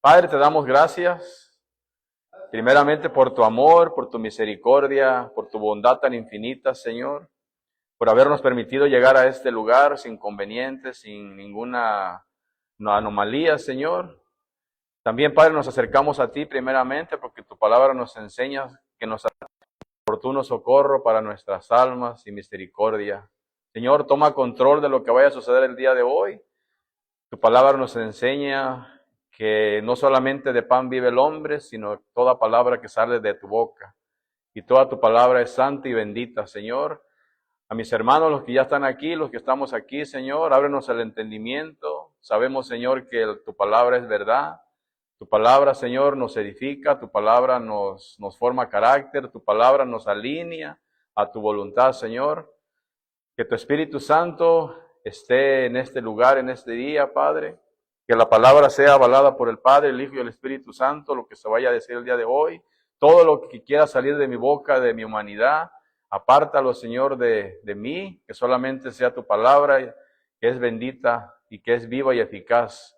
Padre, te damos gracias, primeramente por tu amor, por tu misericordia, por tu bondad tan infinita, Señor, por habernos permitido llegar a este lugar sin inconvenientes, sin ninguna anomalía, Señor. También, Padre, nos acercamos a ti primeramente porque tu palabra nos enseña que nos oportuno socorro para nuestras almas y misericordia. Señor, toma control de lo que vaya a suceder el día de hoy. Tu palabra nos enseña que no solamente de pan vive el hombre, sino toda palabra que sale de tu boca. Y toda tu palabra es santa y bendita, Señor. A mis hermanos, los que ya están aquí, los que estamos aquí, Señor, ábrenos el entendimiento. Sabemos, Señor, que tu palabra es verdad. Tu palabra, Señor, nos edifica, tu palabra nos forma carácter, tu palabra nos alinea a tu voluntad, Señor. Que tu Espíritu Santo esté en este lugar, en este día, Padre. Que la palabra sea avalada por el Padre, el Hijo y el Espíritu Santo, lo que se vaya a decir el día de hoy. Todo lo que quiera salir de mi boca, de mi humanidad, apártalo, Señor, de mí, que solamente sea tu palabra, que es bendita y que es viva y eficaz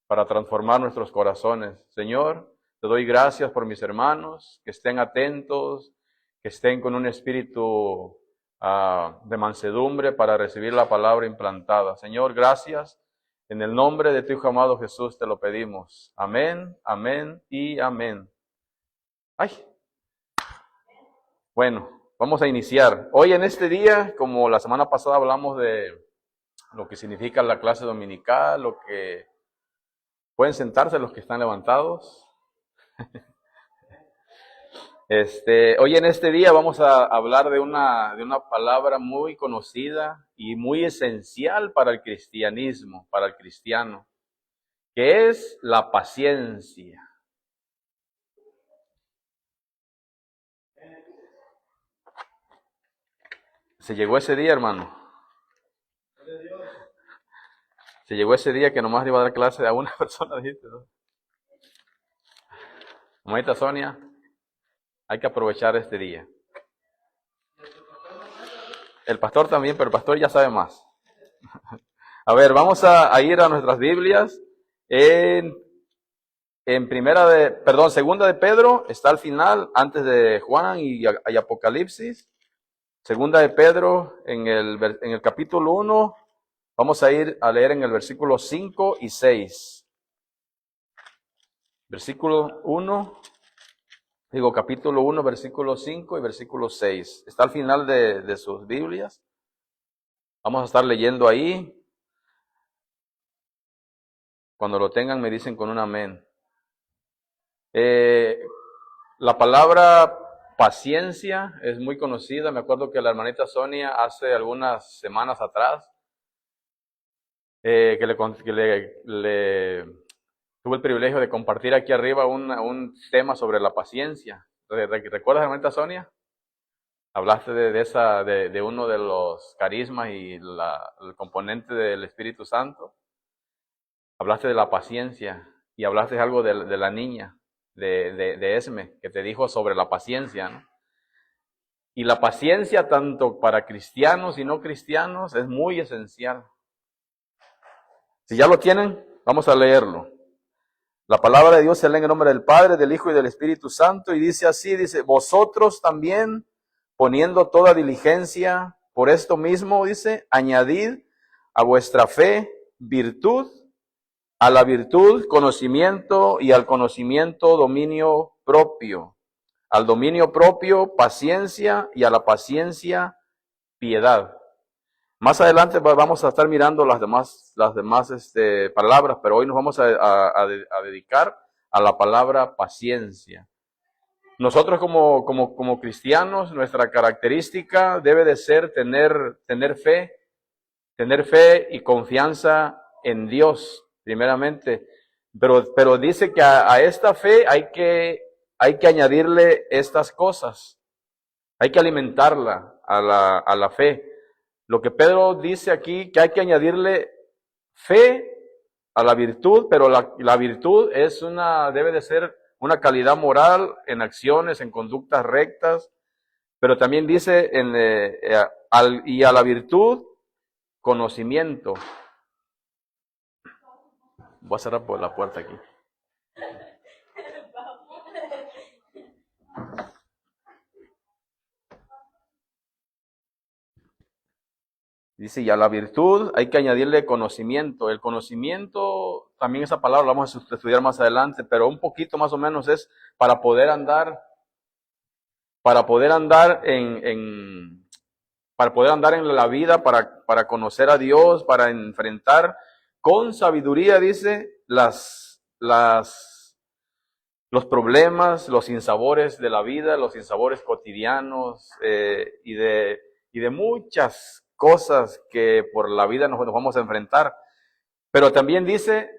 para transformar nuestros corazones. Señor, te doy gracias por mis hermanos, que estén atentos, que estén con un espíritu de mansedumbre para recibir la palabra implantada. Señor, gracias. En el nombre de tu Hijo amado Jesús te lo pedimos. Amén, amén y amén. Ay. Bueno, vamos a iniciar. Hoy en este día, como la semana pasada hablamos de lo que significa la clase dominical, lo que... Pueden sentarse los que están levantados. Hoy en este día vamos a hablar de una palabra muy conocida y muy esencial para el cristianismo, para el cristiano, que es la paciencia. Se llegó ese día, hermano. Se llegó ese día que nomás le iba a dar clase a una persona, dijiste, ¿no? Mamita Sonia, hay que aprovechar este día. El pastor también, pero el pastor ya sabe más. A ver, vamos a ir a nuestras Biblias. Segunda de Pedro, está al final, antes de Juan y Apocalipsis. Segunda de Pedro, en el capítulo 1, vamos a ir a leer en el versículo 5 y 6. Capítulo 1, versículo 5 y versículo 6. Está al final de sus Biblias. Vamos a estar leyendo ahí. Cuando lo tengan me dicen con un amén. La palabra paciencia es muy conocida. Me acuerdo que la hermanita Sonia hace algunas semanas atrás que le tuve el privilegio de compartir aquí arriba un tema sobre la paciencia. ¿Recuerdas, hermanita Sonia? Hablaste de uno de los carismas y el componente del Espíritu Santo. Hablaste de la paciencia y hablaste algo de la niña, de Esme, que te dijo sobre la paciencia, ¿no? Y la paciencia, tanto para cristianos y no cristianos, es muy esencial. Si ya lo tienen, vamos a leerlo. La palabra de Dios se lee en el nombre del Padre, del Hijo y del Espíritu Santo, y dice así, dice, vosotros también, poniendo toda diligencia, por esto mismo, dice, añadid a vuestra fe virtud, a la virtud conocimiento, y al conocimiento dominio propio, al dominio propio paciencia, y a la paciencia piedad. Más adelante vamos a estar mirando las demás palabras, pero hoy nos vamos a dedicar a la palabra paciencia. Nosotros como cristianos, nuestra característica debe de ser tener fe y confianza en Dios, primeramente. Pero dice que a esta fe hay que añadirle estas cosas. Hay que alimentarla a la fe. Lo que Pedro dice aquí, que hay que añadirle fe a la virtud, pero la virtud debe de ser una calidad moral en acciones, en conductas rectas, pero también dice y a la virtud, conocimiento. Voy a cerrar por la puerta aquí. Dice, y a la virtud hay que añadirle conocimiento. El conocimiento, también esa palabra la vamos a estudiar más adelante, pero un poquito más o menos es para poder andar, para poder andar para poder andar en la vida, para conocer a Dios, para enfrentar con sabiduría, dice, los problemas, los sinsabores de la vida, los sinsabores cotidianos y de muchas cosas que por la vida nos vamos a enfrentar. Pero también dice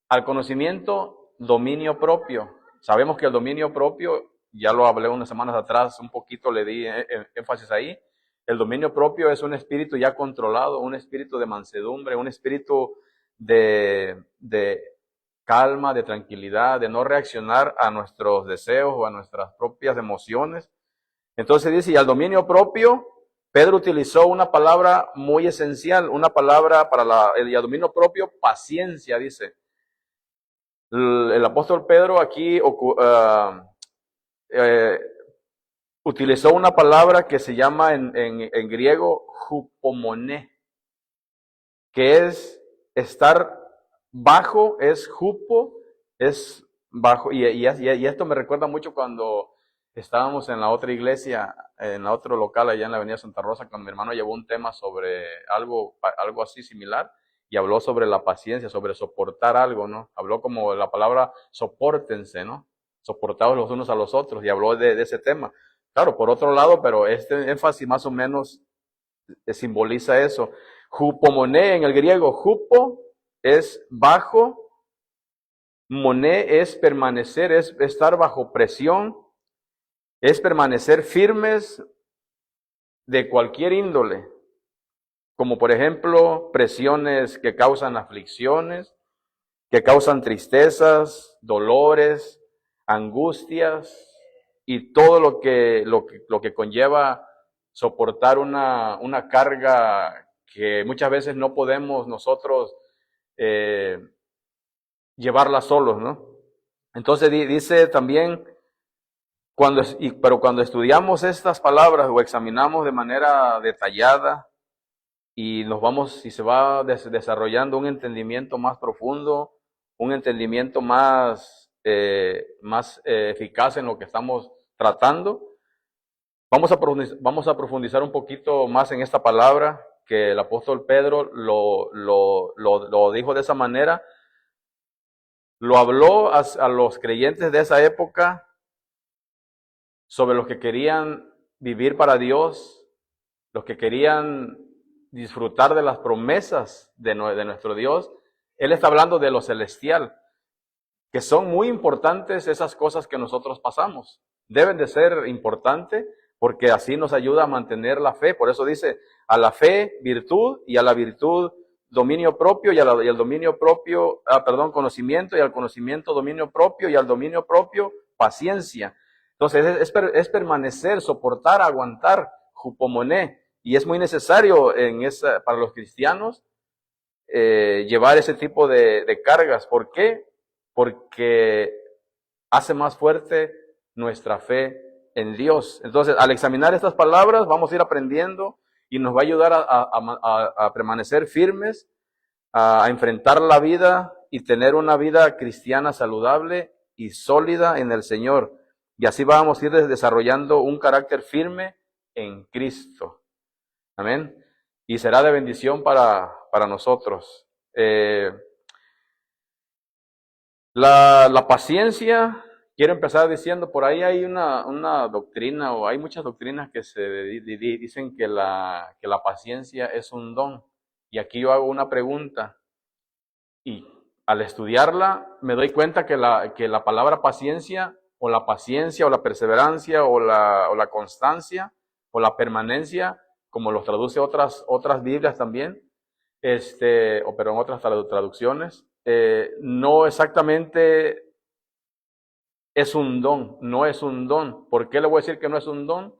al conocimiento dominio propio. Sabemos que el dominio propio, ya lo hablé unas semanas atrás, un poquito le di énfasis ahí. El dominio propio es un espíritu ya controlado, un espíritu de mansedumbre, un espíritu de calma, de tranquilidad, de no reaccionar a nuestros deseos o a nuestras propias emociones. Entonces dice, y al dominio propio, Pedro utilizó una palabra muy esencial, una palabra para el dominio propio, paciencia, dice. El apóstol Pedro aquí utilizó una palabra que se llama en griego hupomoné, que es estar bajo, es hupo, es bajo, y esto me recuerda mucho cuando estábamos en la otra iglesia, en la otro local allá en la avenida Santa Rosa, cuando mi hermano llevó un tema sobre algo así similar, y habló sobre la paciencia, sobre soportar algo, ¿no? Habló como la palabra sopórtense, ¿no? Soportados los unos a los otros, y habló de ese tema. Claro, por otro lado, pero este énfasis más o menos simboliza eso. Hupomoné en el griego, hupo es bajo, moné es permanecer, es estar bajo presión, es permanecer firmes de cualquier índole, como por ejemplo presiones que causan aflicciones, que causan tristezas, dolores, angustias y todo lo que conlleva soportar una carga que muchas veces no podemos nosotros llevarla solos, ¿no? Entonces dice también, pero cuando estudiamos estas palabras o examinamos de manera detallada y se va desarrollando un entendimiento más profundo, un entendimiento más eficaz en lo que estamos tratando, vamos a profundizar un poquito más en esta palabra que el apóstol Pedro lo dijo de esa manera. Lo habló a los creyentes de esa época sobre los que querían vivir para Dios, los que querían disfrutar de las promesas de nuestro Dios. Él está hablando de lo celestial, que son muy importantes esas cosas que nosotros pasamos. Deben de ser importantes porque así nos ayuda a mantener la fe. Por eso dice, a la fe virtud y a la virtud dominio propio y al dominio propio, conocimiento y al conocimiento dominio propio y al dominio propio paciencia. Entonces es permanecer, soportar, aguantar, jupomoné. Y es muy necesario para los cristianos llevar ese tipo de cargas. ¿Por qué? Porque hace más fuerte nuestra fe en Dios. Entonces, al examinar estas palabras, vamos a ir aprendiendo y nos va a ayudar a permanecer firmes, a enfrentar la vida y tener una vida cristiana saludable y sólida en el Señor. Y así vamos a ir desarrollando un carácter firme en Cristo. Amén. Y será de bendición para nosotros. La paciencia, quiero empezar diciendo, por ahí hay una doctrina, o hay muchas doctrinas que dicen que la paciencia es un don. Y aquí yo hago una pregunta, y al estudiarla me doy cuenta que la palabra paciencia, o la perseverancia, o la constancia, o la permanencia, como los traduce otras Biblias también, pero en otras traducciones, no exactamente es un don, no es un don. ¿Por qué le voy a decir que no es un don?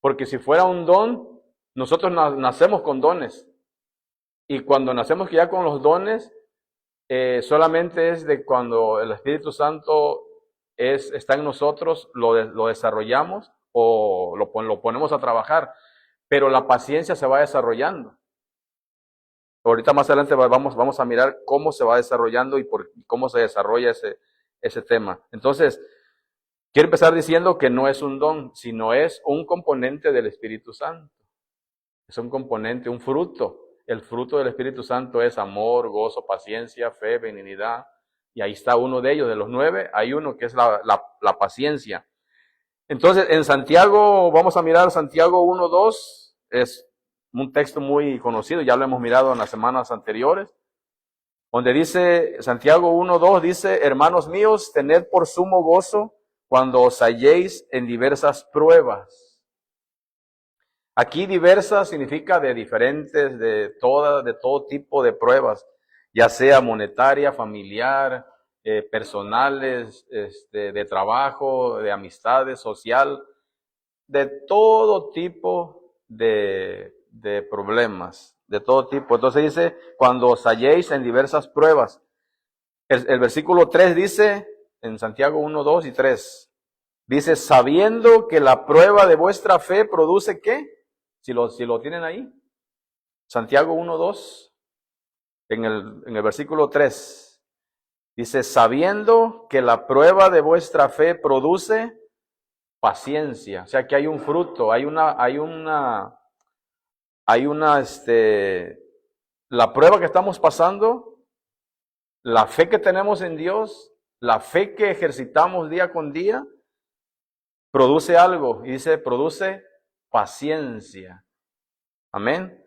Porque si fuera un don, nosotros nacemos con dones. Y cuando nacemos ya con los dones, solamente es de cuando el Espíritu Santo está en nosotros, lo desarrollamos o lo ponemos a trabajar. Pero la paciencia se va desarrollando. Ahorita más adelante vamos a mirar cómo se va desarrollando y cómo se desarrolla ese tema. Entonces, quiero empezar diciendo que no es un don, sino es un componente del Espíritu Santo. Es un componente, un fruto. El fruto del Espíritu Santo es amor, gozo, paciencia, fe, benignidad. Y ahí está uno de ellos, de los 9, hay uno que es la paciencia. Entonces, en Santiago, vamos a mirar Santiago 1:2, es un texto muy conocido, ya lo hemos mirado en las semanas anteriores, donde dice, Santiago 1:2 dice, hermanos míos, tened por sumo gozo cuando os halléis en diversas pruebas. Aquí diversas significa de diferentes, de todo tipo de pruebas, ya sea monetaria, familiar, personales, de trabajo, de amistades, social, de todo tipo de problemas, de todo tipo. Entonces dice, cuando os halléis en diversas pruebas. El versículo 3 dice, en Santiago 1:2 y 3, dice, sabiendo que la prueba de vuestra fe produce ¿qué? Si lo tienen ahí. Santiago 1:2, en el versículo 3, dice, sabiendo que la prueba de vuestra fe produce paciencia. O sea que hay un fruto, la prueba que estamos pasando, la fe que tenemos en Dios, la fe que ejercitamos día con día, produce algo, y dice, produce paciencia. Amén.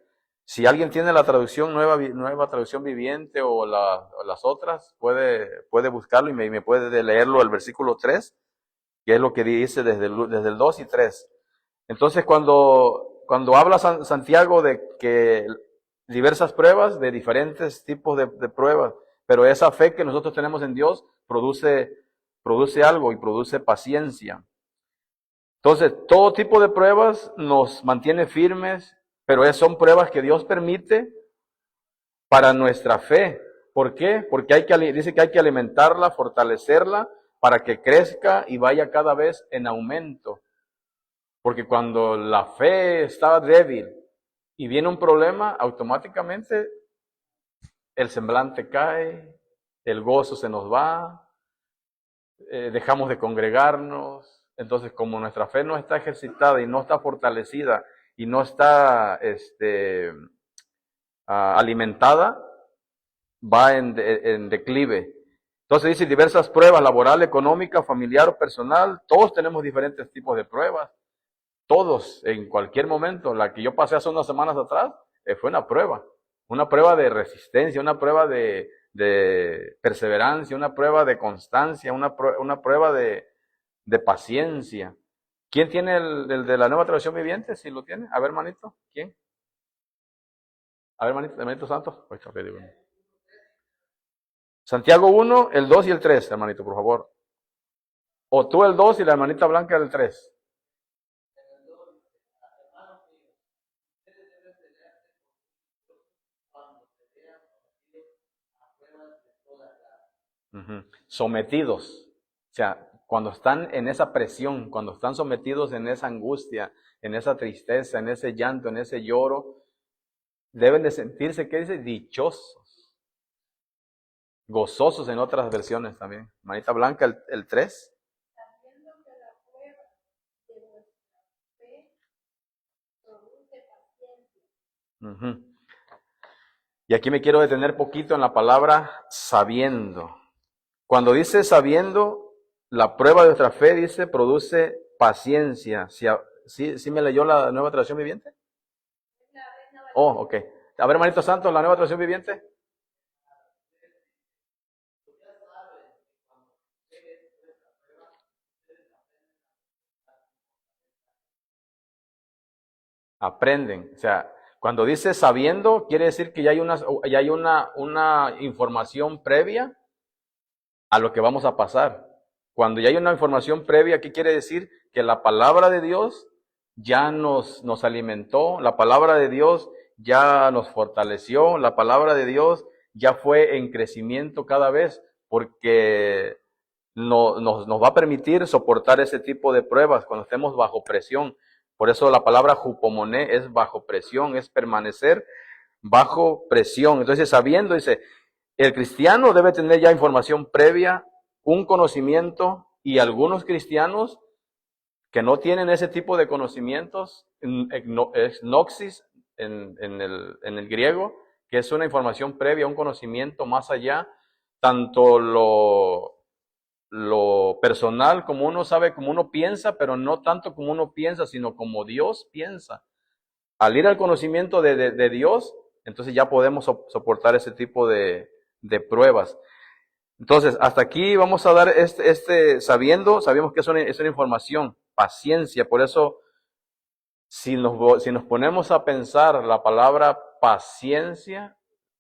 Si alguien tiene la traducción nueva traducción viviente o las otras, puede buscarlo y me puede leerlo el versículo 3, que es lo que dice desde el 2 y 3. Entonces, cuando habla Santiago de que diversas pruebas, de diferentes tipos de pruebas, pero esa fe que nosotros tenemos en Dios produce algo y produce paciencia. Entonces, todo tipo de pruebas nos mantiene firmes, pero son pruebas que Dios permite para nuestra fe. ¿Por qué? Porque dice que hay que alimentarla, fortalecerla, para que crezca y vaya cada vez en aumento. Porque cuando la fe está débil y viene un problema, automáticamente el semblante cae, el gozo se nos va, dejamos de congregarnos. Entonces, como nuestra fe no está ejercitada y no está fortalecida y no está alimentada, va en declive. Entonces dice diversas pruebas, laboral, económica, familiar o personal. Todos tenemos diferentes tipos de pruebas. Todos, en cualquier momento. La que yo pasé hace unas semanas atrás fue una prueba de resistencia, una prueba de perseverancia, una prueba de constancia, una prueba de paciencia. ¿Quién tiene el de la nueva traducción viviente? Si lo tiene. A ver, manito. ¿Quién? A ver, manito Santos. Santiago 1, el 2 y el 3, hermanito, por favor. O tú el 2 y la hermanita Blanca el 3. Sometidos. O sea, cuando están en esa presión, cuando están sometidos en esa angustia, en esa tristeza, en ese llanto, en ese lloro, deben de sentirse, ¿qué dice? Dichosos. Gozosos en otras versiones también. Manita Blanca, el 3. Sabiendo que la prueba de vuestra fe produce paciencia. Y aquí me quiero detener poquito en la palabra sabiendo. Cuando dice sabiendo, la prueba de nuestra fe, dice, produce paciencia. ¿Sí me leyó la nueva traducción viviente? Oh, ok. A ver, hermanito Santos, la nueva traducción viviente. Aprenden. O sea, cuando dice sabiendo, quiere decir que ya hay una información previa a lo que vamos a pasar. Cuando ya hay una información previa, ¿qué quiere decir? Que la palabra de Dios ya nos alimentó, la palabra de Dios ya nos fortaleció, la palabra de Dios ya fue en crecimiento cada vez, porque nos va a permitir soportar ese tipo de pruebas cuando estemos bajo presión. Por eso la palabra jupomoné es bajo presión, es permanecer bajo presión. Entonces, sabiendo, dice, el cristiano debe tener ya información previa, un conocimiento, y algunos cristianos que no tienen ese tipo de conocimientos, es noxis en el griego, que es una información previa, un conocimiento más allá, tanto lo personal, como uno sabe, como uno piensa, pero no tanto como uno piensa, sino como Dios piensa. Al ir al conocimiento de Dios, entonces ya podemos soportar ese tipo de pruebas. Entonces, hasta aquí vamos a dar sabemos que es una información, paciencia. Por eso, si nos ponemos a pensar la palabra paciencia,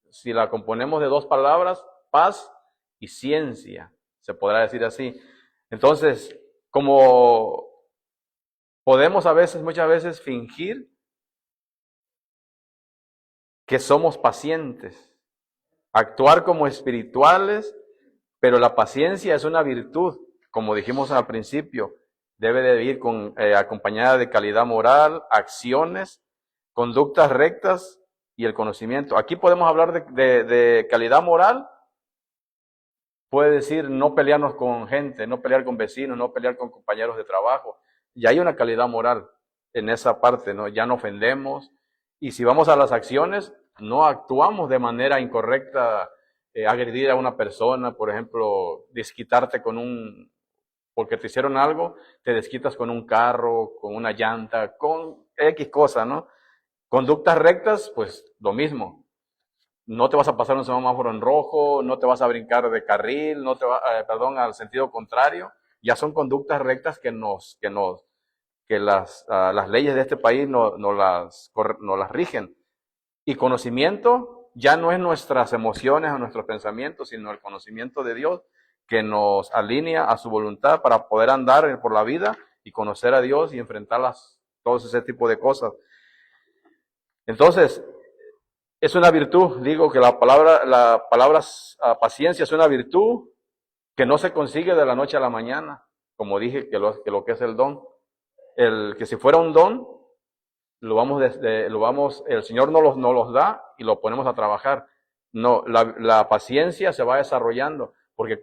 si la componemos de dos palabras, paz y ciencia, se podrá decir así. Entonces, como podemos muchas veces fingir que somos pacientes, actuar como espirituales, pero la paciencia es una virtud, como dijimos al principio, debe de ir acompañada de calidad moral, acciones, conductas rectas y el conocimiento. Aquí podemos hablar de calidad moral. Puede decir no pelearnos con gente, no pelear con vecinos, no pelear con compañeros de trabajo. Y hay una calidad moral en esa parte, ¿no? Ya no ofendemos. Y si vamos a las acciones, no actuamos de manera incorrecta, agredir a una persona, por ejemplo, desquitarte porque te hicieron algo, te desquitas con un carro, con una llanta, con X cosa, ¿no? Conductas rectas, pues lo mismo. No te vas a pasar un semáforo en rojo, no te vas a brincar de carril, al sentido contrario. Ya son conductas rectas que las leyes de este país no las rigen. Y conocimiento ya no es nuestras emociones o nuestros pensamientos, sino el conocimiento de Dios que nos alinea a su voluntad para poder andar por la vida y conocer a Dios y enfrentar todo ese tipo de cosas. Entonces, es una virtud, digo que la palabra paciencia es una virtud que no se consigue de la noche a la mañana, como dije que lo que es el don. Que si fuera un don, el Señor nos los da y lo ponemos a trabajar. No, la paciencia se va desarrollando, porque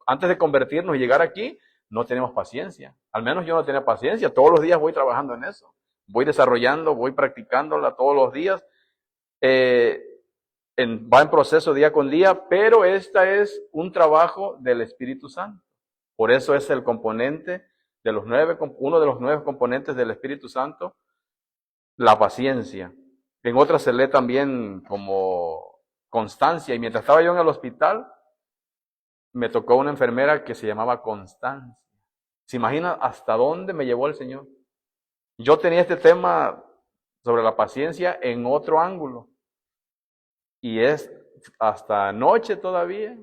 antes de convertirnos y llegar aquí, no tenemos paciencia. Al menos yo no tenía paciencia, todos los días voy trabajando en eso. Voy desarrollando, voy practicándola todos los días. Va en proceso día con día, pero esta es un trabajo del Espíritu Santo. Por eso es el componente uno de los 9 componentes del Espíritu Santo, la paciencia. En otras se lee también como constancia. Y mientras estaba yo en el hospital, me tocó una enfermera que se llamaba Constancia. ¿Se imagina hasta dónde me llevó el Señor? Yo tenía este tema sobre la paciencia en otro ángulo. Y es hasta anoche todavía.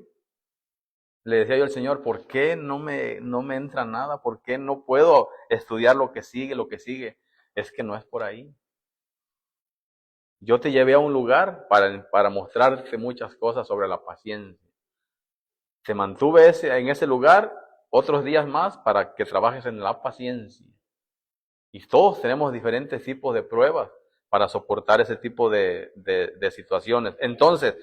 Le decía yo al Señor, ¿por qué no me entra nada? ¿Por qué no puedo estudiar lo que sigue? Es que no es por ahí. Yo te llevé a un lugar para mostrarte muchas cosas sobre la paciencia. Te mantuve en ese lugar otros días más para que trabajes en la paciencia. Y todos tenemos diferentes tipos de pruebas para soportar ese tipo de situaciones. Entonces,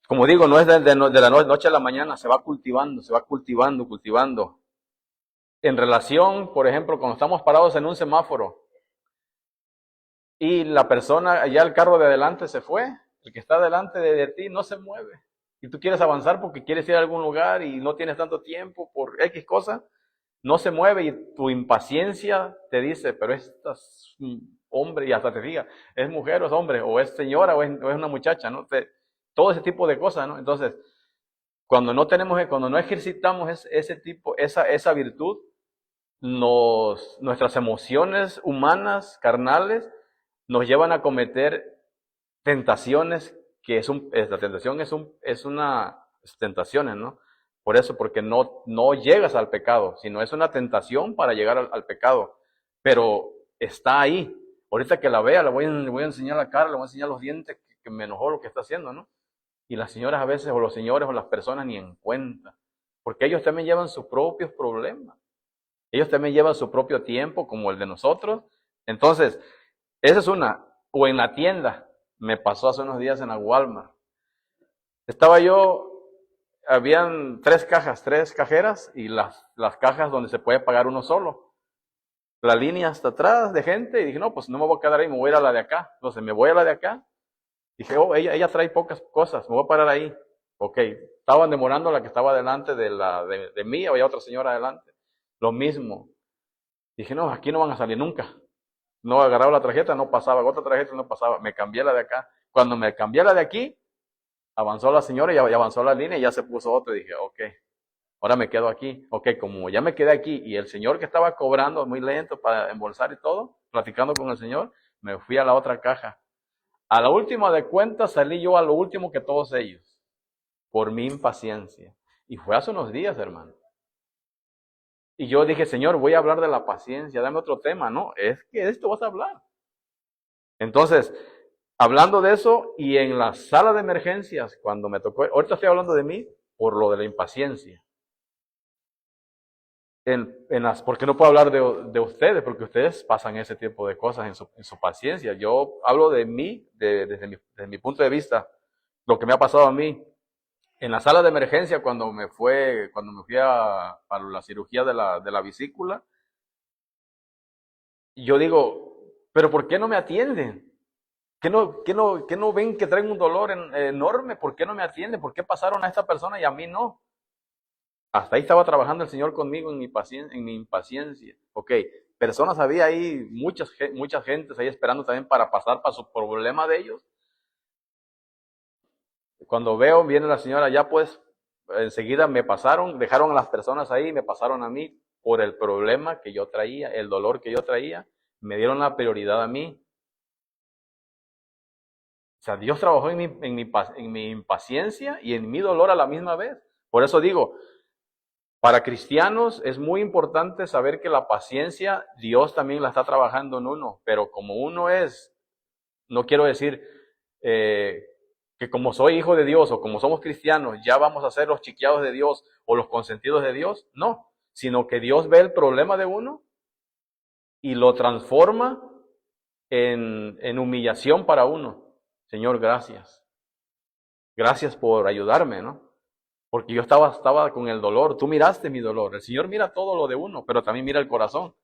como digo, no es de la noche a la mañana, se va cultivando. En relación, por ejemplo, cuando estamos parados en un semáforo y la persona, ya el carro de adelante se fue, el que está delante de ti no se mueve. Y tú quieres avanzar porque quieres ir a algún lugar y no tienes tanto tiempo por X cosa, no se mueve y tu impaciencia te dice, pero este es un hombre, y hasta te diga, es mujer o es hombre, o es señora o es una muchacha, ¿no? Todo ese tipo de cosas, ¿no? Entonces, cuando no ejercitamos esa virtud, nuestras emociones humanas, carnales, nos llevan a cometer tentaciones la tentación es tentaciones, ¿no? Por eso, porque no llegas al pecado, sino es una tentación para llegar al pecado, pero está ahí. Ahorita que la vea, le voy a enseñar la cara, le voy a enseñar los dientes, que me enojó lo que está haciendo, ¿no? Y las señoras a veces, o los señores, o las personas ni en cuenta, porque ellos también llevan sus propios problemas. Ellos también llevan su propio tiempo, como el de nosotros. Entonces, esa es una. O en la tienda, Me pasó hace unos días en la Walmart. Estaba yo, habían tres cajeras y las cajas donde se puede pagar uno solo. La línea hasta atrás de gente y dije, no, pues no me voy a quedar ahí, me voy a ir a la de acá. Entonces me voy a la de acá. Dije, oh, ella trae pocas cosas, me voy a parar ahí. Ok, estaban demorando la que estaba delante de mí, había otra señora adelante. Lo mismo. Dije, no, aquí no van a salir nunca. No agarraba la tarjeta, no pasaba, otra tarjeta no pasaba. Me cambié la de acá. Cuando me cambié la de aquí, avanzó la señora y avanzó la línea y ya se puso otra. Y dije, ok, ahora me quedo aquí. Ok, como ya me quedé aquí y el señor que estaba cobrando muy lento para embolsar y todo, platicando con el señor, me fui a la otra caja. A la última de cuentas salí yo a lo último que todos ellos, por mi impaciencia. Y fue hace unos días, hermano. Y yo dije, Señor, voy a hablar de la paciencia, dame otro tema. No, es que de esto vas a hablar. Entonces, hablando de eso, y en la sala de emergencias, cuando me tocó, ahorita estoy hablando de mí por lo de la impaciencia. Porque no puedo hablar de ustedes, porque ustedes pasan ese tipo de cosas en su paciencia. Yo hablo de mí, desde mi punto de vista, lo que me ha pasado a mí. En la sala de emergencia, cuando me fui para la cirugía de la vesícula, yo digo, pero ¿por qué no me atienden? ¿Qué no ven que traen un dolor enorme? ¿Por qué no me atienden? ¿Por qué pasaron a esta persona y a mí no? Hasta ahí estaba trabajando el Señor conmigo en mi impaciencia. Ok, personas había ahí, muchas gentes ahí esperando también para pasar para su problema de ellos. Cuando veo, viene la señora, ya pues, enseguida me pasaron, dejaron a las personas ahí, me pasaron a mí por el problema que yo traía, el dolor que yo traía, me dieron la prioridad a mí. O sea, Dios trabajó en mi impaciencia y en mi dolor a la misma vez. Por eso digo, para cristianos es muy importante saber que la paciencia, Dios también la está trabajando en uno, pero como uno es, no quiero decir que como soy hijo de Dios o como somos cristianos, ya vamos a ser los chiqueados de Dios o los consentidos de Dios, no, sino que Dios ve el problema de uno y lo transforma en humillación para uno. Señor, gracias. Gracias por ayudarme, ¿no? Porque yo estaba con el dolor. Tú miraste mi dolor. El Señor mira todo lo de uno, pero también mira el corazón.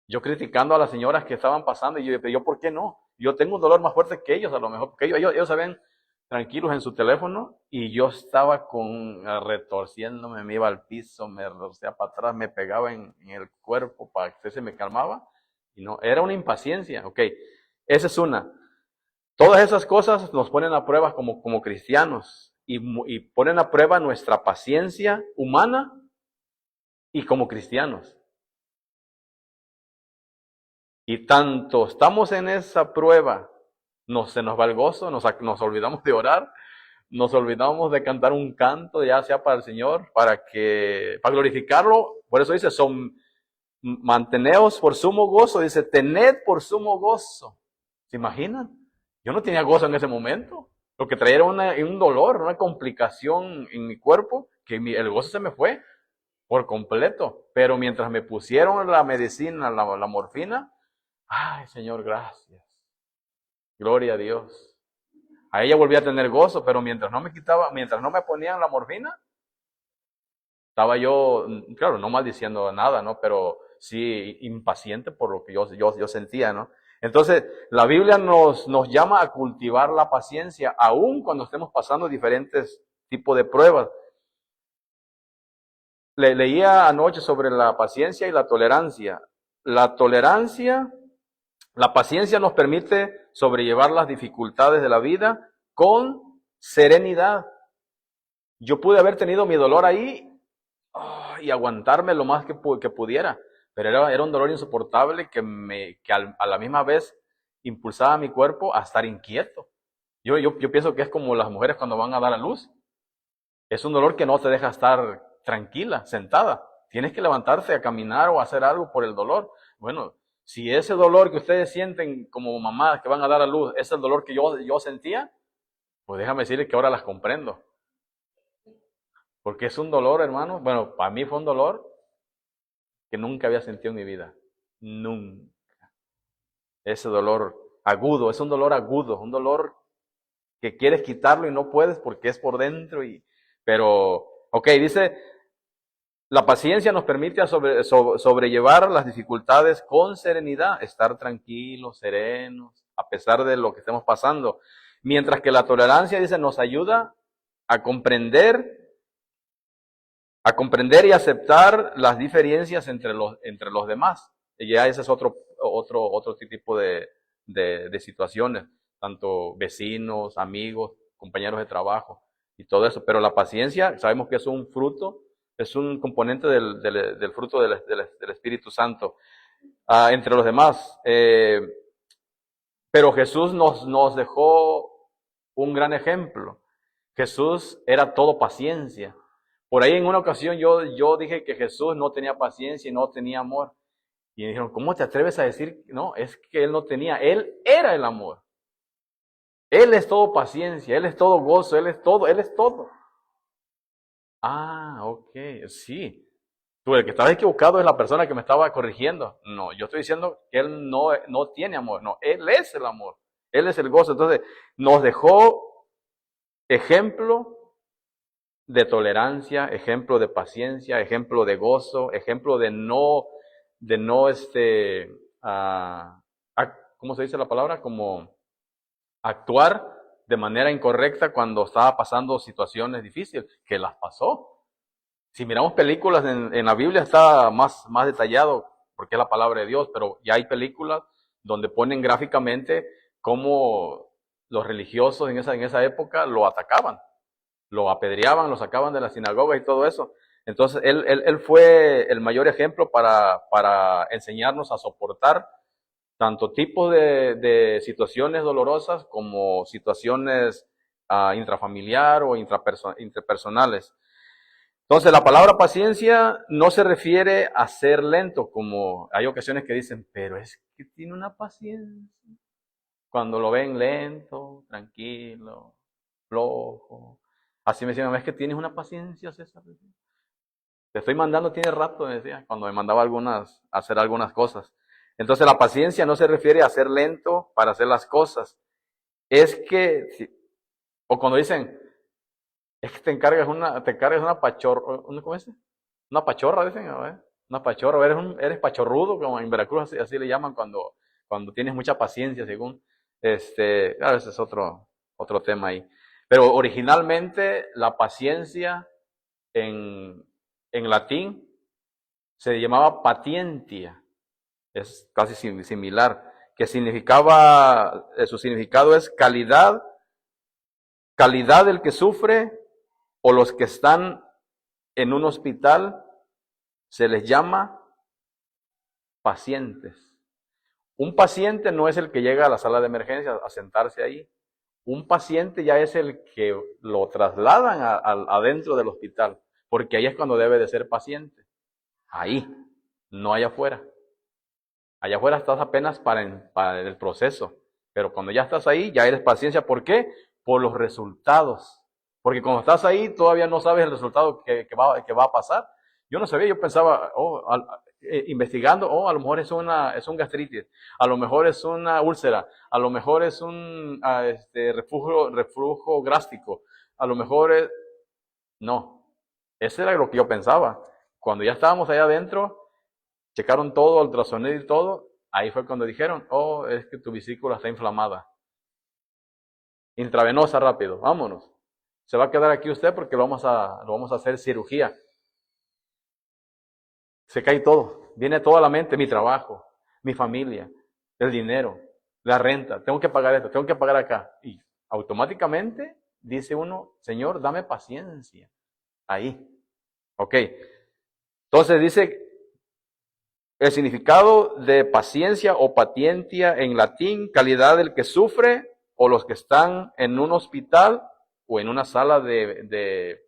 Yo criticando a las señoras que estaban pasando y yo ¿por qué no? Yo tengo un dolor más fuerte que ellos a lo mejor, porque ellos se ven tranquilos en su teléfono y yo estaba retorciéndome, me iba al piso, me retorcía para atrás, me pegaba en el cuerpo para que se me calmaba. Y no, era una impaciencia, ok. Esa es una. Todas esas cosas nos ponen a prueba como cristianos y ponen a prueba nuestra paciencia humana y como cristianos. Y tanto estamos en esa prueba, se nos va el gozo, nos olvidamos de orar, nos olvidamos de cantar un canto, ya sea para el Señor, para glorificarlo. Por eso dice, manteneos por sumo gozo, dice, tened por sumo gozo. ¿Se imaginan? Yo no tenía gozo en ese momento. Lo que traía era un dolor, una complicación en mi cuerpo, que el gozo se me fue por completo. Pero mientras me pusieron la medicina, la morfina, ay, Señor, gracias. Gloria a Dios. A ella volví a tener gozo, pero mientras no me ponían la morfina, estaba yo, claro, no maldiciendo nada, ¿no? Pero sí impaciente por lo que yo sentía, ¿no? Entonces, la Biblia nos llama a cultivar la paciencia, aun cuando estemos pasando diferentes tipos de pruebas. Leía anoche sobre la paciencia y la tolerancia. La paciencia nos permite sobrellevar las dificultades de la vida con serenidad. Yo pude haber tenido mi dolor ahí y aguantarme lo más que pudiera, pero era un dolor insoportable que a la misma vez impulsaba a mi cuerpo a estar inquieto. Yo pienso que es como las mujeres cuando van a dar a luz. Es un dolor que no te deja estar tranquila, sentada. Tienes que levantarte a caminar o a hacer algo por el dolor. Bueno, si ese dolor que ustedes sienten como mamás que van a dar a luz es el dolor que yo sentía, pues déjame decirles que ahora las comprendo. Porque es un dolor, hermano. Bueno, para mí fue un dolor que nunca había sentido en mi vida. Nunca. Ese dolor agudo, es un dolor agudo, un dolor que quieres quitarlo y no puedes porque es por dentro. Pero, dice, la paciencia nos permite sobrellevar las dificultades con serenidad, estar tranquilos, serenos, a pesar de lo que estemos pasando. Mientras que la tolerancia, dice, nos ayuda a comprender y aceptar las diferencias entre los demás. Y ya ese es otro tipo de situaciones, tanto vecinos, amigos, compañeros de trabajo y todo eso. Pero la paciencia, sabemos que es un fruto, es un componente del fruto del Espíritu Santo entre los demás. Pero Jesús nos dejó un gran ejemplo. Jesús era todo paciencia. Por ahí en una ocasión yo dije que Jesús no tenía paciencia y no tenía amor. Y me dijeron, ¿cómo te atreves a decir? No, es que Él no tenía, Él era el amor. Él es todo paciencia, Él es todo gozo, Él es todo, Él es todo. Ah, ok, sí. Tú, el que estaba equivocado es la persona que me estaba corrigiendo. No, yo estoy diciendo que Él no tiene amor, no, Él es el amor, Él es el gozo. Entonces, nos dejó ejemplo de tolerancia, ejemplo de paciencia, ejemplo de gozo, ejemplo de no ¿cómo se dice la palabra? Como actuar de manera incorrecta cuando estaba pasando situaciones difíciles, que las pasó. Si miramos películas en la Biblia está más detallado, porque es la palabra de Dios, pero ya hay películas donde ponen gráficamente cómo los religiosos en esa época lo atacaban, lo apedreaban, lo sacaban de la sinagoga y todo eso. Entonces, él fue el mayor ejemplo para enseñarnos a soportar tanto tipos de situaciones dolorosas como situaciones intrafamiliar o interpersonales. Entonces, la palabra paciencia no se refiere a ser lento, como hay ocasiones que dicen, pero es que tiene una paciencia. Cuando lo ven lento, tranquilo, flojo. Así me decían, es que tienes una paciencia, César. Te estoy mandando, tiene rato, me decía, cuando me mandaba hacer algunas cosas. Entonces, la paciencia no se refiere a ser lento para hacer las cosas. Es que, o cuando dicen, es que te cargas una pachorra, ¿cómo es? Una pachorra, dicen, ¿no? Una pachorra, eres pachorrudo, como en Veracruz así le llaman cuando tienes mucha paciencia, según. Claro, ese es otro tema ahí. Pero originalmente la paciencia en latín se llamaba patientia, es casi similar, que significaba, su significado es calidad del que sufre o los que están en un hospital, se les llama pacientes. Un paciente no es el que llega a la sala de emergencia a sentarse ahí. Un paciente ya es el que lo trasladan adentro del hospital, porque ahí es cuando debe de ser paciente. Ahí, no allá afuera. Allá afuera estás apenas para el proceso, pero cuando ya estás ahí, ya eres paciencia. ¿Por qué? Por los resultados. Porque cuando estás ahí, todavía no sabes el resultado que va a pasar. Yo no sabía, yo pensaba, investigando, a lo mejor es un gastritis, a lo mejor es una úlcera, a lo mejor es un reflujo gástrico, a lo mejor es... No, eso era lo que yo pensaba. Cuando ya estábamos allá adentro, checaron todo, ultrasonido y todo, ahí fue cuando dijeron, es que tu vesícula está inflamada. Intravenosa rápido, vámonos. Se va a quedar aquí usted porque lo vamos a hacer cirugía. Se cae todo, viene toda la mente, mi trabajo, mi familia, el dinero, la renta, tengo que pagar esto, tengo que pagar acá. Y automáticamente dice uno, Señor, dame paciencia. Ahí. Ok. Entonces dice, el significado de paciencia o patientia en latín, calidad del que sufre o los que están en un hospital o en una sala de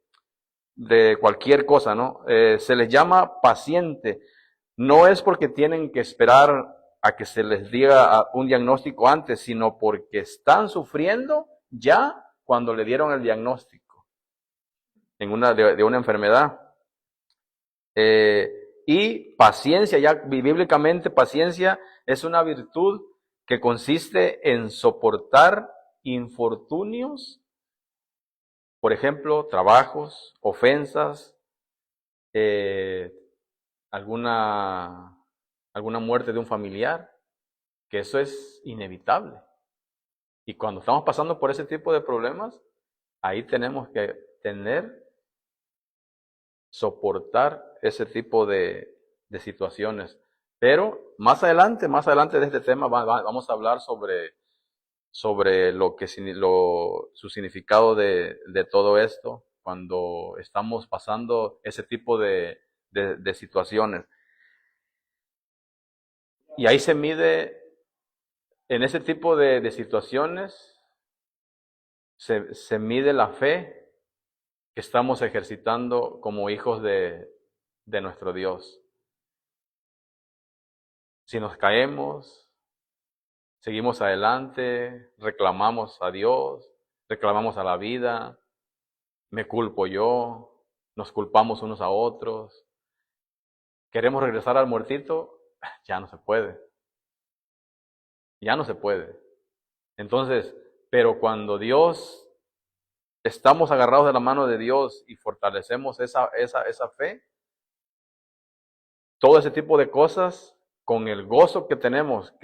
cualquier cosa, ¿no? Se les llama paciente. No es porque tienen que esperar a que se les diga un diagnóstico antes, sino porque están sufriendo ya cuando le dieron el diagnóstico de una enfermedad. Y paciencia, ya bíblicamente paciencia es una virtud que consiste en soportar infortunios, por ejemplo, trabajos, ofensas, alguna muerte de un familiar, que eso es inevitable. Y cuando estamos pasando por ese tipo de problemas, ahí tenemos que soportar ese tipo de situaciones. Pero más adelante de este tema vamos a hablar sobre su significado de todo esto, cuando estamos pasando ese tipo de situaciones. Y ahí se mide, en ese tipo de situaciones, se mide la fe que estamos ejercitando como hijos de nuestro Dios. Si nos caemos, seguimos adelante, reclamamos a Dios, reclamamos a la vida, me culpo yo, nos culpamos unos a otros, queremos regresar al muertito, ya no se puede. Ya no se puede. Entonces, pero cuando estamos agarrados de la mano de Dios y fortalecemos esa fe, todo ese tipo de cosas, con el gozo que tenemos,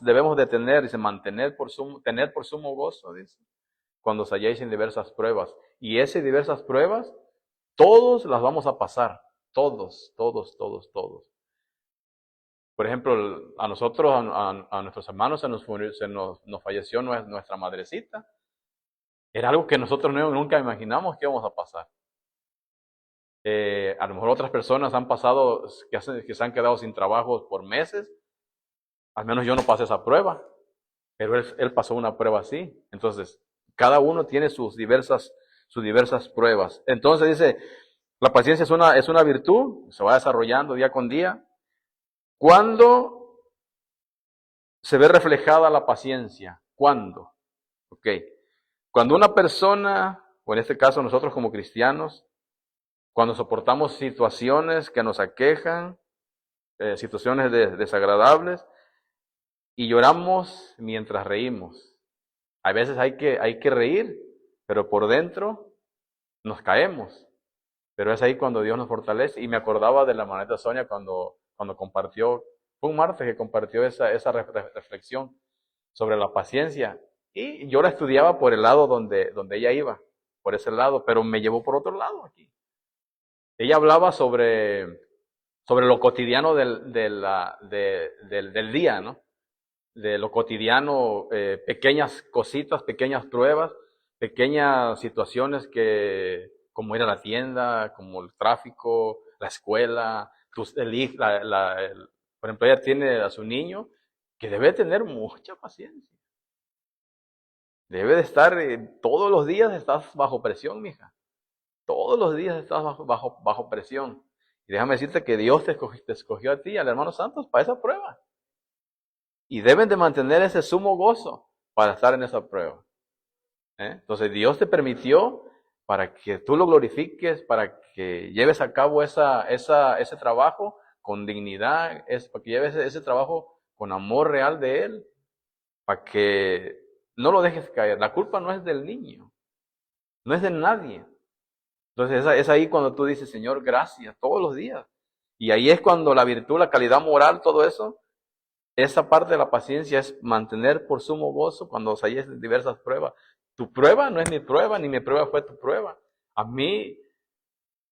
debemos de tener, dice, tener por sumo gozo, dice, cuando os halléis en diversas pruebas. Y esas diversas pruebas, todos las vamos a pasar. Todos. Por ejemplo, a nosotros, a nuestros hermanos, nos falleció nuestra madrecita. Era algo que nosotros nunca imaginamos que íbamos a pasar. A lo mejor otras personas han pasado, que se han quedado sin trabajo por meses. Al menos yo no pasé esa prueba, pero él pasó una prueba así. Entonces, cada uno tiene sus diversas pruebas. Entonces dice, la paciencia es una virtud, se va desarrollando día con día. ¿Cuándo se ve reflejada la paciencia? ¿Cuándo? Ok. Cuando una persona, o en este caso nosotros como cristianos, cuando soportamos situaciones que nos aquejan, situaciones desagradables, y lloramos mientras reímos. A veces hay que reír, pero por dentro nos caemos. Pero es ahí cuando Dios nos fortalece. Y me acordaba de la hermanita Sonia cuando compartió, fue un martes que compartió esa reflexión sobre la paciencia. Y yo la estudiaba por el lado donde ella iba, por ese lado, pero me llevó por otro lado aquí. Ella hablaba sobre lo cotidiano del día, ¿no? De lo cotidiano, pequeñas cositas, pequeñas pruebas, pequeñas situaciones como ir a la tienda, como el tráfico, la escuela, por ejemplo, ella tiene a su niño que debe tener mucha paciencia. Debe de estar, todos los días estás bajo presión, mija. Todos los días estás bajo presión. Y déjame decirte que Dios te escogió a ti, al hermano Santos, para esa prueba. Y deben de mantener ese sumo gozo para estar en esa prueba. Entonces Dios te permitió para que tú lo glorifiques, para que lleves a cabo ese trabajo con dignidad, para que lleves ese trabajo con amor real de Él, para que no lo dejes caer. La culpa no es del niño, no es de nadie. Entonces es ahí cuando tú dices, Señor, gracias, todos los días. Y ahí es cuando la virtud, la calidad moral, todo eso, esa parte de la paciencia es mantener por sumo gozo cuando os halléis en diversas pruebas. Tu prueba no es mi prueba, ni mi prueba fue tu prueba. A mí,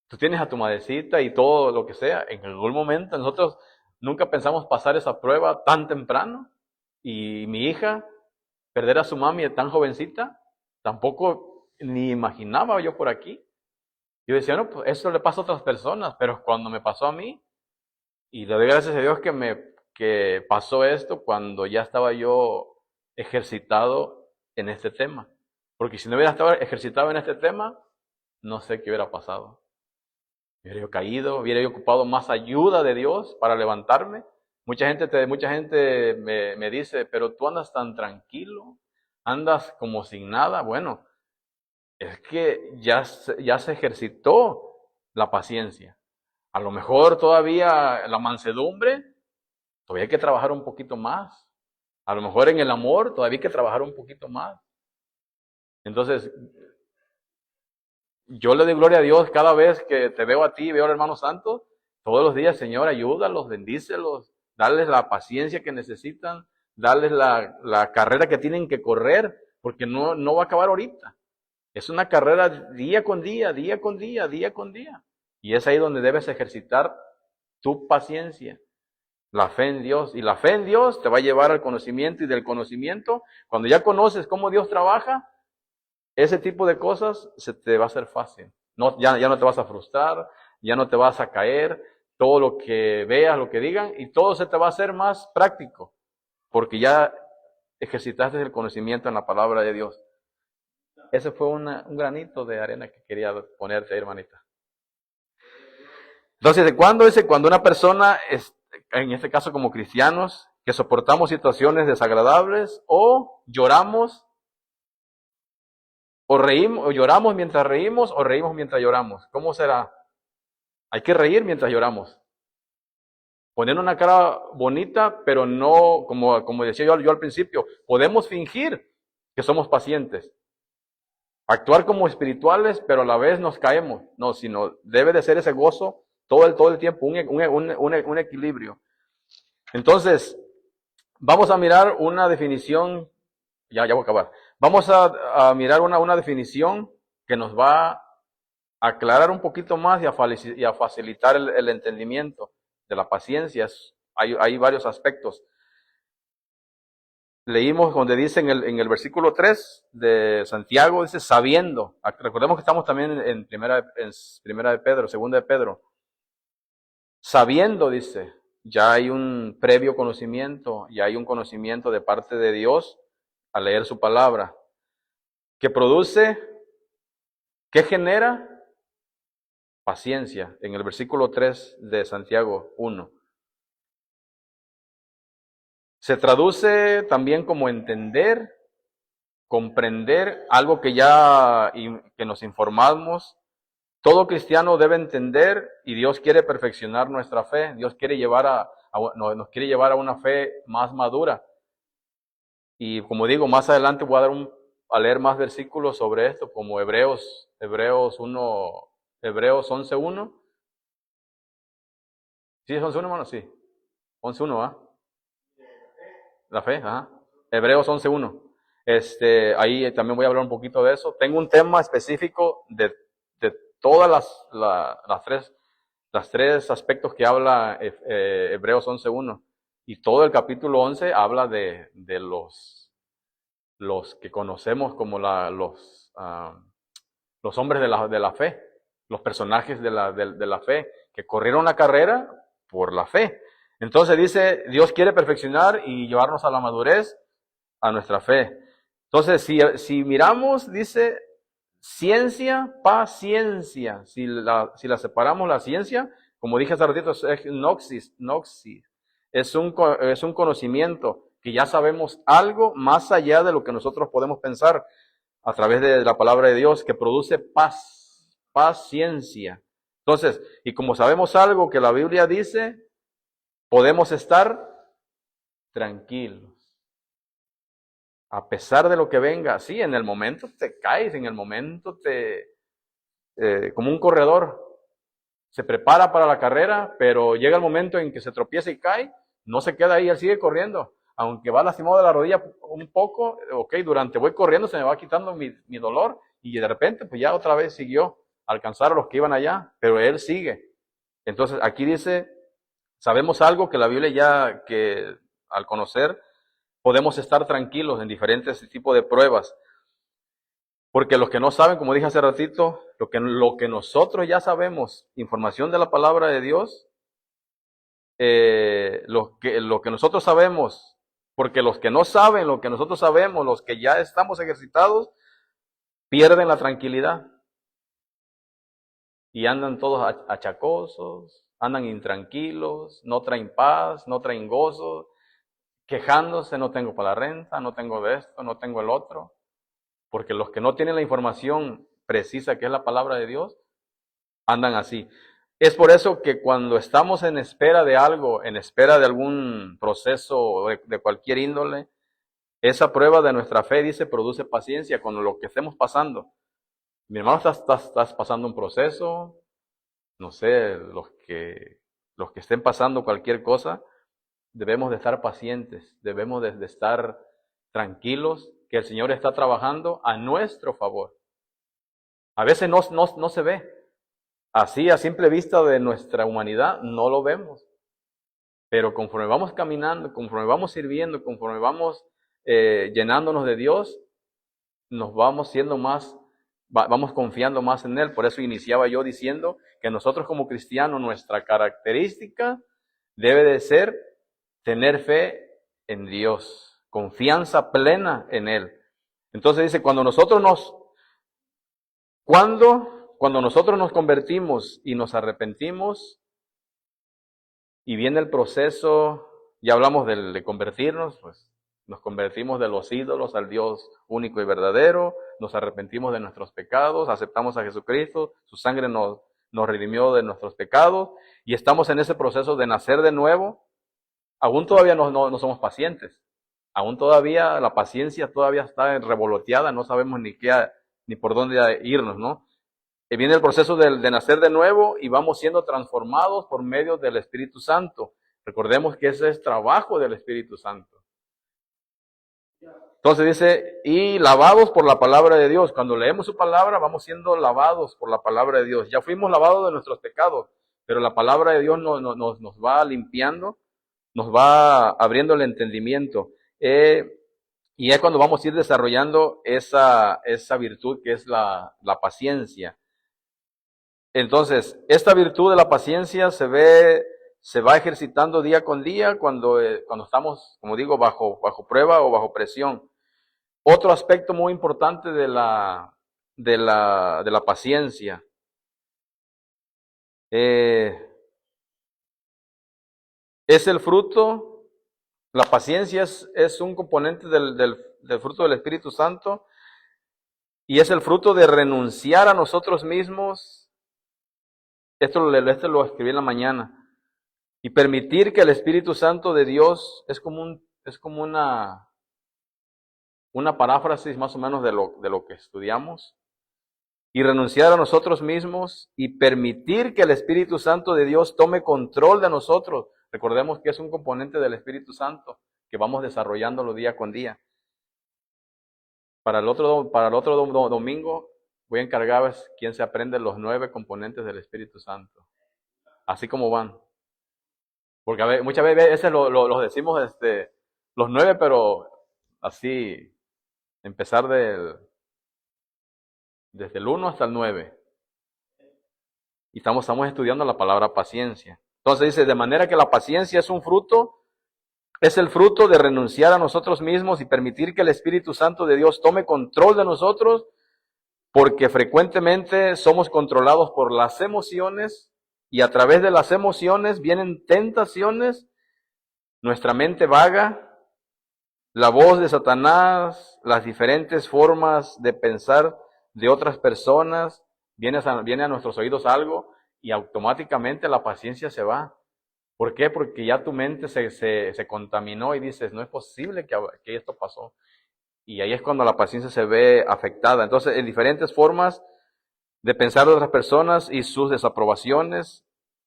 tú tienes a tu madrecita y todo lo que sea. En algún momento nosotros nunca pensamos pasar esa prueba tan temprano. Y mi hija, perder a su mami tan jovencita, tampoco ni imaginaba yo por aquí. Yo decía, no, pues eso le pasa a otras personas, pero cuando me pasó a mí, y le doy gracias a Dios que pasó esto cuando ya estaba yo ejercitado en este tema. Porque si no hubiera estado ejercitado en este tema, no sé qué hubiera pasado. Hubiera yo caído, hubiera yo ocupado más ayuda de Dios para levantarme. Mucha gente me dice, pero tú andas tan tranquilo, andas como sin nada. Bueno, es que ya se ejercitó la paciencia. A lo mejor todavía la mansedumbre, todavía hay que trabajar un poquito más. A lo mejor en el amor todavía hay que trabajar un poquito más. Entonces, yo le doy gloria a Dios cada vez que te veo a ti, veo al hermano santo, todos los días, Señor, ayúdalos, bendícelos, darles la paciencia que necesitan, darles la carrera que tienen que correr, porque no va a acabar ahorita. Es una carrera día con día, día con día, día con día. Y es ahí donde debes ejercitar tu paciencia, la fe en Dios. Y la fe en Dios te va a llevar al conocimiento, y del conocimiento, cuando ya conoces cómo Dios trabaja, ese tipo de cosas se te va a hacer fácil. No, ya no te vas a frustrar, ya no te vas a caer, todo lo que veas, lo que digan, y todo se te va a hacer más práctico, porque ya ejercitaste el conocimiento en la palabra de Dios. Ese fue un granito de arena que quería ponerte, hermanita. Entonces, ¿de cuándo? Cuando una persona, en este caso como cristianos, que soportamos situaciones desagradables o lloramos, o reímos, o lloramos mientras reímos, o reímos mientras lloramos. ¿Cómo será? Hay que reír mientras lloramos. Poner una cara bonita, pero no, como decía yo al principio, podemos fingir que somos pacientes. Actuar como espirituales, pero a la vez nos caemos. No, sino debe de ser ese gozo todo el tiempo, un equilibrio. Entonces, vamos a mirar una definición, ya voy a acabar. Vamos a mirar una definición que nos va a aclarar un poquito más y a facilitar el entendimiento de la paciencia. Hay varios aspectos. Leímos donde dice en el versículo 3 de Santiago, dice sabiendo. Recordemos que estamos también en primera de Pedro, segunda de Pedro. Sabiendo, dice, ya hay un previo conocimiento, ya hay un conocimiento de parte de Dios al leer su palabra, que produce, que genera paciencia, en el versículo 3 de Santiago 1. Se traduce también como entender, comprender, algo que que nos informamos. Todo cristiano debe entender, y Dios quiere perfeccionar nuestra fe. Dios quiere nos quiere llevar a una fe más madura. Y como digo, más adelante voy a leer más versículos sobre esto, como Hebreos 11:1. ¿Sí es 11:1, hermano? Sí. 11:1, ¿ah? La fe, ajá. Hebreos 11:1. Ahí también voy a hablar un poquito de eso. Tengo un tema específico de todas las tres aspectos que habla Hebreos 11:1. Y todo el capítulo 11 habla de los que conocemos como los hombres de la fe, los personajes de la fe, que corrieron la carrera por la fe. Entonces dice, Dios quiere perfeccionar y llevarnos a la madurez, a nuestra fe. Entonces, si miramos, dice, ciencia, paciencia. Si la separamos, la ciencia, como dije hace ratito, es noxis. Es un conocimiento que ya sabemos algo más allá de lo que nosotros podemos pensar a través de la palabra de Dios, que produce paciencia. Entonces, y como sabemos algo que la Biblia dice, podemos estar tranquilos. A pesar de lo que venga, sí, en el momento te caes, en el momento como un corredor, se prepara para la carrera, pero llega el momento en que se tropieza y cae, no se queda ahí, él sigue corriendo. Aunque va lastimado de la rodilla un poco, voy corriendo, se me va quitando mi dolor, y de repente, pues ya otra vez siguió a alcanzar a los que iban allá, pero él sigue. Entonces, aquí dice, sabemos algo que la Biblia que al conocer, podemos estar tranquilos en diferentes tipos de pruebas. Porque los que no saben, como dije hace ratito, lo que nosotros ya sabemos, información de la palabra de Dios, lo que nosotros sabemos, porque los que no saben lo que nosotros sabemos, los que ya estamos ejercitados, pierden la tranquilidad. Y andan todos achacosos, andan intranquilos, no traen paz, no traen gozo, quejándose, no tengo para la renta, no tengo de esto, no tengo el otro. Porque los que no tienen la información precisa que es la palabra de Dios, andan así. Es por eso que cuando estamos en espera de algo, en espera de algún proceso de cualquier índole, Esa prueba de nuestra fe, dice, produce paciencia con lo que estemos pasando. Mi hermano, estás pasando un proceso, no sé, los que estén pasando cualquier cosa, debemos de estar pacientes, debemos de estar tranquilos, que el Señor está trabajando a nuestro favor. A veces no se ve. Así, a simple vista de nuestra humanidad, no lo vemos. Pero conforme vamos caminando, conforme vamos sirviendo, conforme vamos llenándonos de Dios, nos vamos siendo más, vamos confiando más en Él. Por eso iniciaba yo diciendo que nosotros como cristianos, nuestra característica debe de ser tener fe en Dios, confianza plena en Él. Entonces dice, cuando nosotros nos convertimos y nos arrepentimos, y viene el proceso, ya hablamos de convertirnos, pues nos convertimos de los ídolos al Dios único y verdadero, nos arrepentimos de nuestros pecados, aceptamos a Jesucristo, su sangre nos redimió de nuestros pecados, y estamos en ese proceso de nacer de nuevo. Aún todavía no somos pacientes, aún todavía la paciencia todavía está revoloteada, no sabemos ni por dónde irnos, ¿no? Viene el proceso de nacer de nuevo y vamos siendo transformados por medio del Espíritu Santo. Recordemos que ese es trabajo del Espíritu Santo. Entonces dice, y lavados por la palabra de Dios. Cuando leemos su palabra, vamos siendo lavados por la palabra de Dios. Ya fuimos lavados de nuestros pecados, pero la palabra de Dios nos va limpiando, nos va abriendo el entendimiento. Y es cuando vamos a ir desarrollando esa virtud que es la paciencia. Entonces, esta virtud de la paciencia se va ejercitando día con día cuando estamos, como digo, bajo prueba o bajo presión. Otro aspecto muy importante de la paciencia es el fruto. La paciencia es un componente del fruto del Espíritu Santo y es el fruto de renunciar a nosotros mismos. Esto lo escribí en la mañana. Y permitir que el Espíritu Santo de Dios es como una paráfrasis más o menos de lo que estudiamos. Y renunciar a nosotros mismos y permitir que el Espíritu Santo de Dios tome control de nosotros. Recordemos que es un componente del Espíritu Santo que vamos desarrollándolo día con día. Para el otro domingo voy a encargarles quién se aprende los 9 componentes del Espíritu Santo. Así como van. Porque muchas veces los decimos los 9, pero así, empezar desde el 1 hasta el 9. Y estamos estudiando la palabra paciencia. Entonces dice, de manera que la paciencia es el fruto de renunciar a nosotros mismos y permitir que el Espíritu Santo de Dios tome control de nosotros, porque frecuentemente somos controlados por las emociones y a través de las emociones vienen tentaciones, nuestra mente vaga, la voz de Satanás, las diferentes formas de pensar de otras personas, viene a nuestros oídos algo y automáticamente la paciencia se va. ¿Por qué? Porque ya tu mente se contaminó y dices, no es posible que esto pasó. Y ahí es cuando la paciencia se ve afectada. Entonces, en diferentes formas de pensar de otras personas y sus desaprobaciones.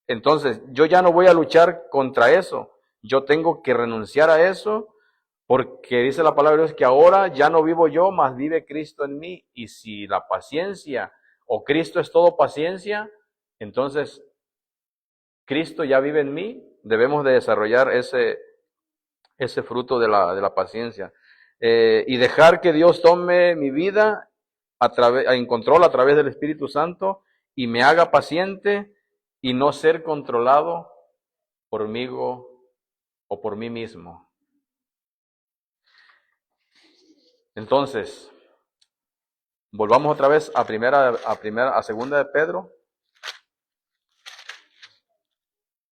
Entonces, yo ya no voy a luchar contra eso. Yo tengo que renunciar a eso, porque dice la palabra de Dios que ahora ya no vivo yo, mas vive Cristo en mí. Y si la paciencia o Cristo es todo paciencia, entonces Cristo ya vive en mí. Debemos de desarrollar ese fruto de la paciencia. Y dejar que Dios tome mi vida en control a través del Espíritu Santo y me haga paciente y no ser controlado por mí o por mí mismo. Entonces, volvamos otra vez a segunda de Pedro.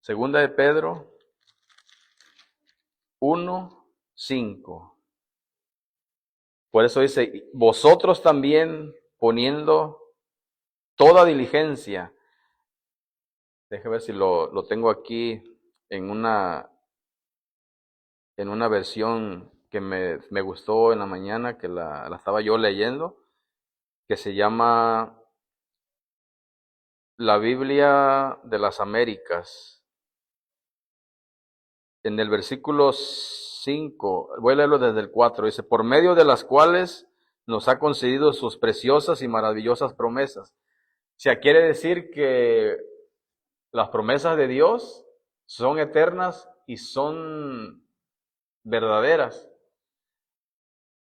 Segunda de Pedro 1:5. Por eso dice, vosotros también poniendo toda diligencia. Déjame ver si lo tengo aquí en una versión que me gustó en la mañana, que la estaba yo leyendo, que se llama La Biblia de las Américas. En el versículo 5, voy a leerlo desde el 4, dice, por medio de las cuales nos ha concedido sus preciosas y maravillosas promesas. O sea, quiere decir que las promesas de Dios son eternas y son verdaderas,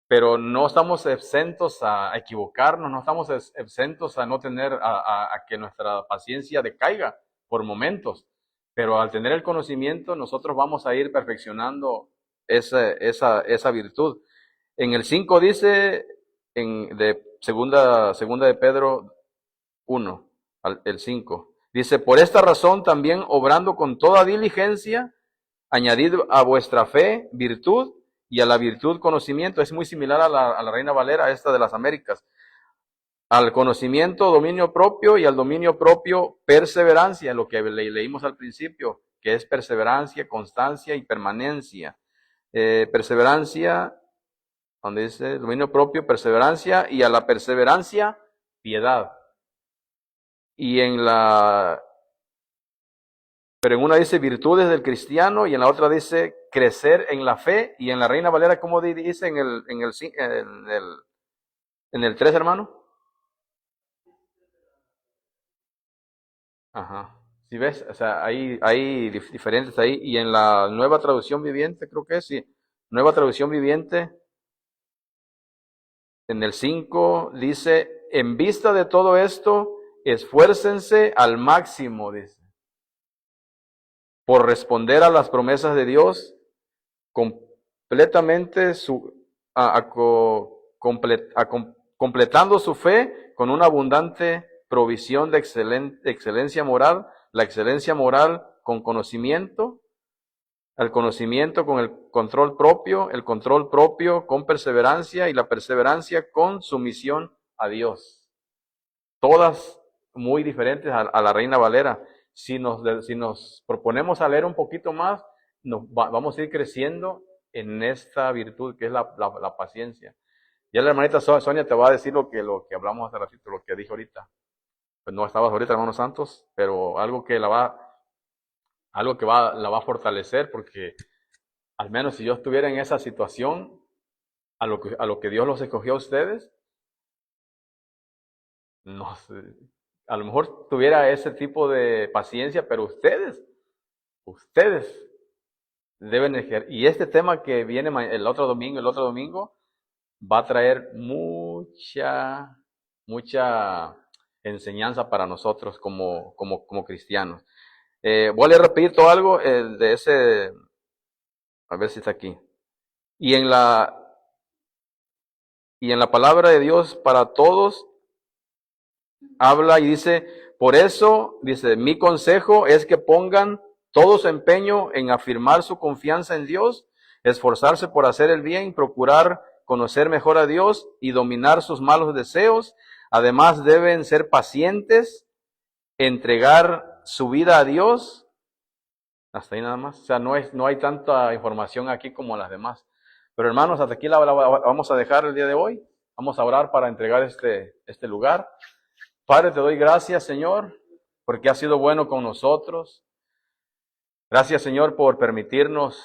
pero no estamos exentos a equivocarnos, no estamos exentos a no tener, a que nuestra paciencia decaiga por momentos, pero al tener el conocimiento nosotros vamos a ir perfeccionando esa virtud. En el 5 dice, de segunda de Pedro 1, el 5, dice, por esta razón también obrando con toda diligencia, añadid a vuestra fe virtud, y a la virtud conocimiento. Es muy similar a la Reina Valera, esta de las Américas. Al conocimiento, dominio propio, y al dominio propio, perseverancia, lo que leímos al principio, que es perseverancia, constancia y permanencia. Perseverancia, donde dice dominio propio, perseverancia, y a la perseverancia, piedad. Pero en una dice virtudes del cristiano y en la otra dice crecer en la fe, y en la Reina Valera, ¿cómo dice en el 3, hermano? Ajá. ¿Sí ves? O sea, hay diferentes ahí. Y en la Nueva Traducción Viviente, creo que sí. Nueva Traducción Viviente, en el 5 dice, en vista de todo esto, esfuércense al máximo, dice, por responder a las promesas de Dios, completamente completando su fe con una abundante provisión de excelencia moral, la excelencia moral con conocimiento, el conocimiento con el control propio con perseverancia, y la perseverancia con sumisión a Dios. Todas muy diferentes a la Reina Valera. Si nos proponemos a leer un poquito más, vamos a ir creciendo en esta virtud que es la paciencia. Ya la hermanita Sonia te va a decir lo que hablamos hace ratito, lo que dije ahorita. Pues no estabas ahorita, hermanos santos, pero algo que la va a fortalecer, porque al menos si yo estuviera en esa situación, a lo que Dios los escogió a ustedes, no sé, a lo mejor tuviera ese tipo de paciencia, pero ustedes deben ejercer. Y este tema que viene el otro domingo, va a traer mucha enseñanza para nosotros como cristianos. Voy a leer rapidito algo de ese, a ver si está aquí. Y en la palabra de Dios para todos, habla y dice, por eso, dice, mi consejo es que pongan todo su empeño en afirmar su confianza en Dios, esforzarse por hacer el bien, procurar conocer mejor a Dios y dominar sus malos deseos. Además deben ser pacientes, entregar su vida a Dios. Hasta ahí nada más. O sea, no hay tanta información aquí como las demás. Pero hermanos, hasta aquí la vamos a dejar el día de hoy. Vamos a orar para entregar este lugar. Padre, te doy gracias, Señor, porque has sido bueno con nosotros. Gracias, Señor, por permitirnos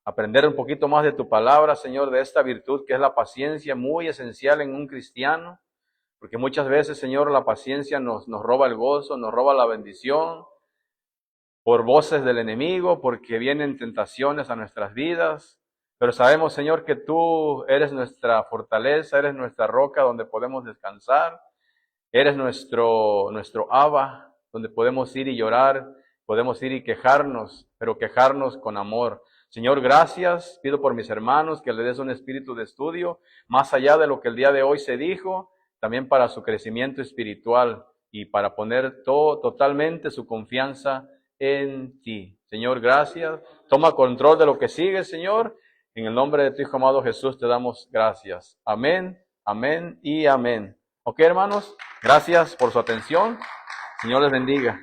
aprender un poquito más de tu palabra, Señor, de esta virtud que es la paciencia, muy esencial en un cristiano, porque muchas veces, Señor, la paciencia nos roba el gozo, nos roba la bendición, por voces del enemigo, porque vienen tentaciones a nuestras vidas. Pero sabemos, Señor, que tú eres nuestra fortaleza, eres nuestra roca donde podemos descansar. Eres nuestro Abba, donde podemos ir y llorar, podemos ir y quejarnos, pero quejarnos con amor. Señor, gracias. Pido por mis hermanos que le des un espíritu de estudio, más allá de lo que el día de hoy se dijo, también para su crecimiento espiritual y para poner totalmente su confianza en ti. Señor, gracias. Toma control de lo que sigue, Señor. En el nombre de tu Hijo amado Jesús te damos gracias. Amén, amén y amén. Ok, hermanos, gracias por su atención. Señor les bendiga.